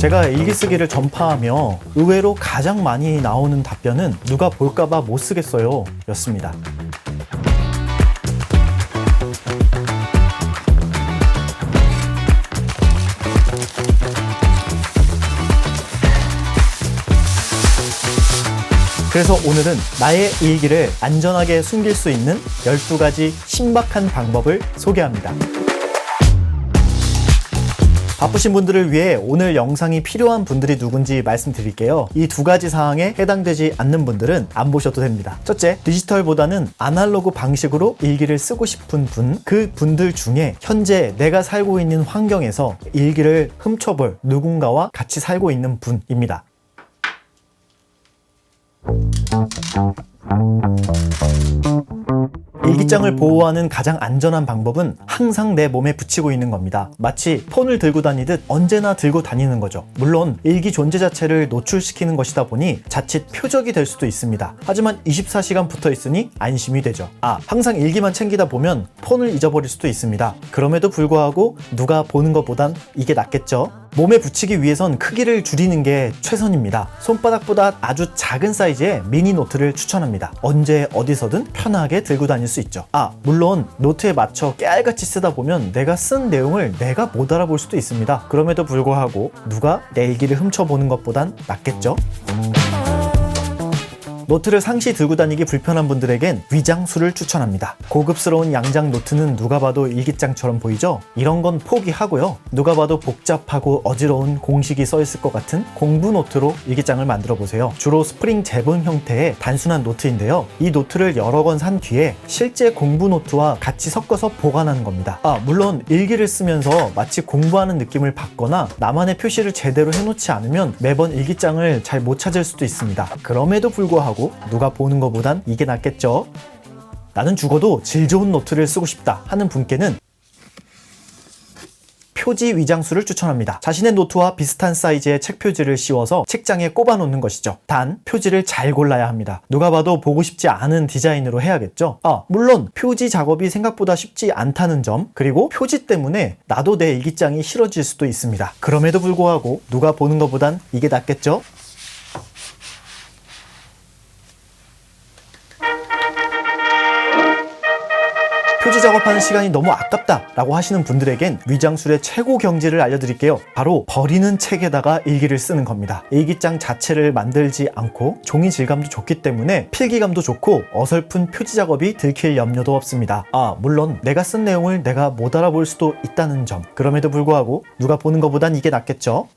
제가 일기 쓰기를 전파하며 의외로 가장 많이 나오는 답변은 누가 볼까봐 못 쓰겠어요 였습니다. 그래서 오늘은 나의 일기를 안전하게 숨길 수 있는 12가지 신박한 방법을 소개합니다. 바쁘신 분들을 위해 오늘 영상이 필요한 분들이 누군지 말씀드릴게요. 이 2가지 사항에 해당되지 않는 분들은 안 보셔도 됩니다. 첫째, 디지털보다는 아날로그 방식으로 일기를 쓰고 싶은 분, 그 분들 중에 현재 내가 살고 있는 환경에서 일기를 훔쳐볼 누군가와 같이 살고 있는 분입니다. 일기장을 보호하는 가장 안전한 방법은 항상 내 몸에 붙이고 있는 겁니다. 마치 폰을 들고 다니듯 언제나 들고 다니는 거죠. 물론 일기 존재 자체를 노출시키는 것이다 보니 자칫 표적이 될 수도 있습니다. 하지만 24시간 붙어 있으니 안심이 되죠. 항상 일기만 챙기다 보면 폰을 잊어버릴 수도 있습니다. 그럼에도 불구하고 누가 보는 것보단 이게 낫겠죠? 몸에 붙이기 위해선 크기를 줄이는 게 최선입니다. 손바닥보다 아주 작은 사이즈의 미니 노트를 추천합니다. 언제 어디서든 편하게 들고 다닐 수 있죠. 물론 노트에 맞춰 깨알같이 쓰다 보면 내가 쓴 내용을 내가 못 알아볼 수도 있습니다. 그럼에도 불구하고 누가 내 일기를 훔쳐보는 것보단 낫겠죠? 노트를 상시 들고 다니기 불편한 분들에겐 위장수를 추천합니다. 고급스러운 양장 노트는 누가 봐도 일기장처럼 보이죠? 이런 건 포기하고요. 누가 봐도 복잡하고 어지러운 공식이 써있을 것 같은 공부 노트로 일기장을 만들어 보세요. 주로 스프링 제본 형태의 단순한 노트인데요. 이 노트를 여러 권 산 뒤에 실제 공부 노트와 같이 섞어서 보관하는 겁니다. 물론 일기를 쓰면서 마치 공부하는 느낌을 받거나 나만의 표시를 제대로 해놓지 않으면 매번 일기장을 잘 못 찾을 수도 있습니다. 그럼에도 불구하고 누가 보는 것보단 이게 낫겠죠? 나는 죽어도 질 좋은 노트를 쓰고 싶다 하는 분께는 표지 위장수를 추천합니다. 자신의 노트와 비슷한 사이즈의 책 표지를 씌워서 책장에 꼽아 놓는 것이죠. 단 표지를 잘 골라야 합니다. 누가 봐도 보고 싶지 않은 디자인으로 해야겠죠. 물론 표지 작업이 생각보다 쉽지 않다는 점, 그리고 표지 때문에 나도 내 일기장이 싫어질 수도 있습니다. 그럼에도 불구하고 누가 보는 것보단 이게 낫겠죠? 표지 작업하는 시간이 너무 아깝다 라고 하시는 분들에겐 위장술의 최고 경지를 알려드릴게요. 바로 버리는 책에다가 일기를 쓰는 겁니다. 일기장 자체를 만들지 않고 종이 질감도 좋기 때문에 필기감도 좋고 어설픈 표지 작업이 들킬 염려도 없습니다. 물론 내가 쓴 내용을 내가 못 알아볼 수도 있다는 점, 그럼에도 불구하고 누가 보는 것보단 이게 낫겠죠?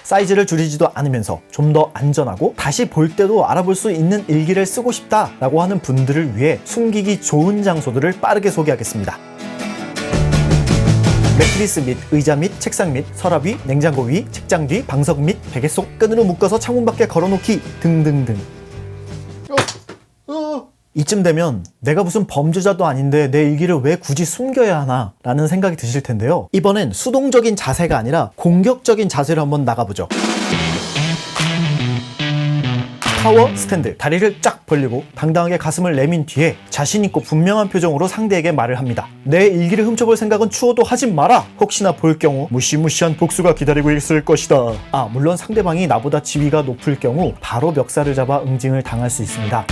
사이즈를 줄이지도 않으면서 좀 더 안전하고 다시 볼 때도 알아볼 수 있는 일기를 쓰고 싶다 라고 하는 분들을 위해 숨기기 좋은 장소들을 빠르게 소개하겠습니다. 매트리스 및 의자 및 책상 및 서랍 위, 냉장고 위, 책장 뒤, 방석 및 베개 속, 끈으로 묶어서 창문 밖에 걸어놓기 등등등. 이쯤 되면 내가 무슨 범죄자도 아닌데 내 일기를 왜 굳이 숨겨야 하나 라는 생각이 드실 텐데요. 이번엔 수동적인 자세가 아니라 공격적인 자세로 한번 나가보죠. 타워 스탠드, 다리를 쫙 벌리고 당당하게 가슴을 내민 뒤에 자신있고 분명한 표정으로 상대에게 말을 합니다. 내 일기를 훔쳐볼 생각은 추워도 하지 마라. 혹시나 볼 경우 무시무시한 복수가 기다리고 있을 것이다. 물론 상대방이 나보다 지위가 높을 경우 바로 멱살을 잡아 응징을 당할 수 있습니다.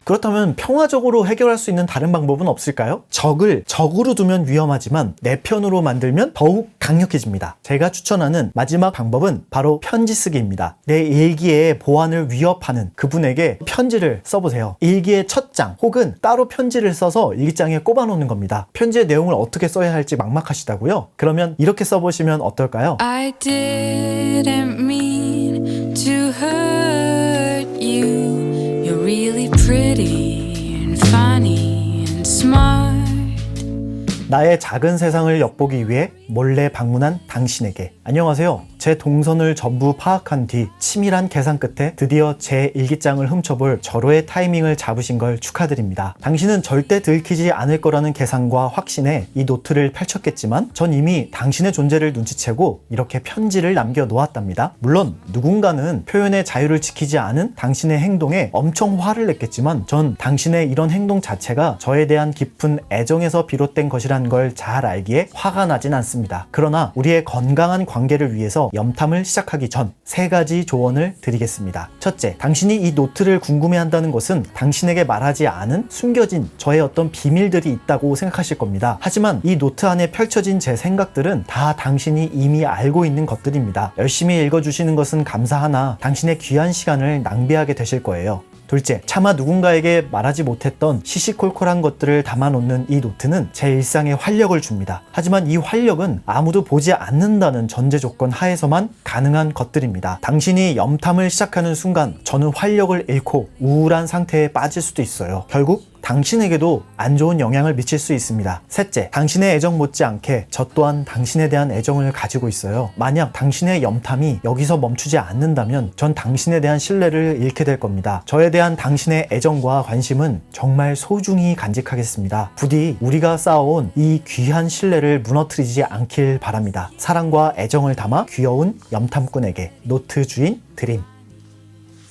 그렇다면 평화적으로 해결할 수 있는 다른 방법은 없을까요? 적을 적으로 두면 위험하지만 내 편으로 만들면 더욱 강력해집니다. 제가 추천하는 마지막 방법은 바로 편지 쓰기입니다. 내 일기의 보안을 위협하는 그분에게 편지를 써보세요. 일기의 첫 장 혹은 따로 편지를 써서 일기장에 꼽아놓는 겁니다. 편지의 내용을 어떻게 써야 할지 막막하시다고요? 그러면 이렇게 써보시면 어떨까요? I didn't mean to hurt you. You're really pretty and funny and smart. 나의 작은 세상을 엿보기 위해 몰래 방문한 당신에게. 안녕하세요. 제 동선을 전부 파악한 뒤 치밀한 계산 끝에 드디어 제 일기장을 훔쳐볼 절호의 타이밍을 잡으신 걸 축하드립니다. 당신은 절대 들키지 않을 거라는 계산과 확신에 이 노트를 펼쳤겠지만 전 이미 당신의 존재를 눈치채고 이렇게 편지를 남겨놓았답니다. 물론 누군가는 표현의 자유를 지키지 않은 당신의 행동에 엄청 화를 냈겠지만 전 당신의 이런 행동 자체가 저에 대한 깊은 애정에서 비롯된 것이란 걸 잘 알기에 화가 나진 않습니다. 그러나 우리의 건강한 관계를 위해서 염탐을 시작하기 전 3가지 조언을 드리겠습니다. 첫째, 당신이 이 노트를 궁금해한다는 것은 당신에게 말하지 않은 숨겨진 저의 어떤 비밀들이 있다고 생각하실 겁니다. 하지만 이 노트 안에 펼쳐진 제 생각들은 다 당신이 이미 알고 있는 것들입니다. 열심히 읽어주시는 것은 감사하나 당신의 귀한 시간을 낭비하게 되실 거예요. 둘째, 차마 누군가에게 말하지 못했던 시시콜콜한 것들을 담아놓는 이 노트는 제 일상에 활력을 줍니다. 하지만 이 활력은 아무도 보지 않는다는 전제 조건 하에서만 가능한 것들입니다. 당신이 염탐을 시작하는 순간 저는 활력을 잃고 우울한 상태에 빠질 수도 있어요. 결국 당신에게도 안 좋은 영향을 미칠 수 있습니다. 셋째, 당신의 애정 못지않게 저 또한 당신에 대한 애정을 가지고 있어요. 만약 당신의 염탐이 여기서 멈추지 않는다면 전 당신에 대한 신뢰를 잃게 될 겁니다. 저에 대한 당신의 애정과 관심은 정말 소중히 간직하겠습니다. 부디 우리가 쌓아온 이 귀한 신뢰를 무너뜨리지 않길 바랍니다. 사랑과 애정을 담아 귀여운 염탐꾼에게 노트 주인 드림.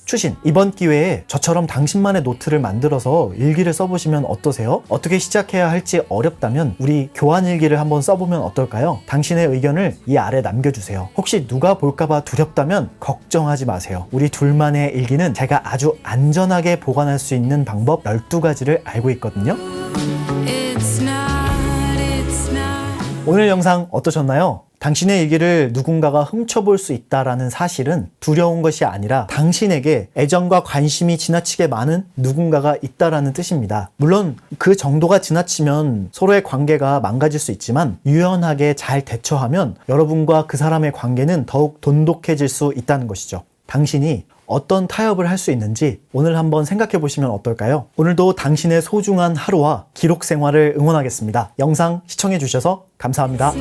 추신, 이번 기회에 저처럼 당신만의 노트를 만들어서 일기를 써보시면 어떠세요? 어떻게 시작해야 할지 어렵다면 우리 교환 일기를 한번 써보면 어떨까요? 당신의 의견을 이 아래 남겨주세요. 혹시 누가 볼까봐 두렵다면 걱정하지 마세요. 우리 둘만의 일기는 제가 아주 안전하게 보관할 수 있는 방법 12가지를 알고 있거든요. It's not. 오늘 영상 어떠셨나요? 당신의 일기를 누군가가 훔쳐볼 수 있다라는 사실은 두려운 것이 아니라 당신에게 애정과 관심이 지나치게 많은 누군가가 있다라는 뜻입니다. 물론 그 정도가 지나치면 서로의 관계가 망가질 수 있지만 유연하게 잘 대처하면 여러분과 그 사람의 관계는 더욱 돈독해질 수 있다는 것이죠. 당신이 어떤 타협을 할 수 있는지 오늘 한번 생각해 보시면 어떨까요? 오늘도 당신의 소중한 하루와 기록 생활을 응원하겠습니다. 영상 시청해 주셔서 감사합니다.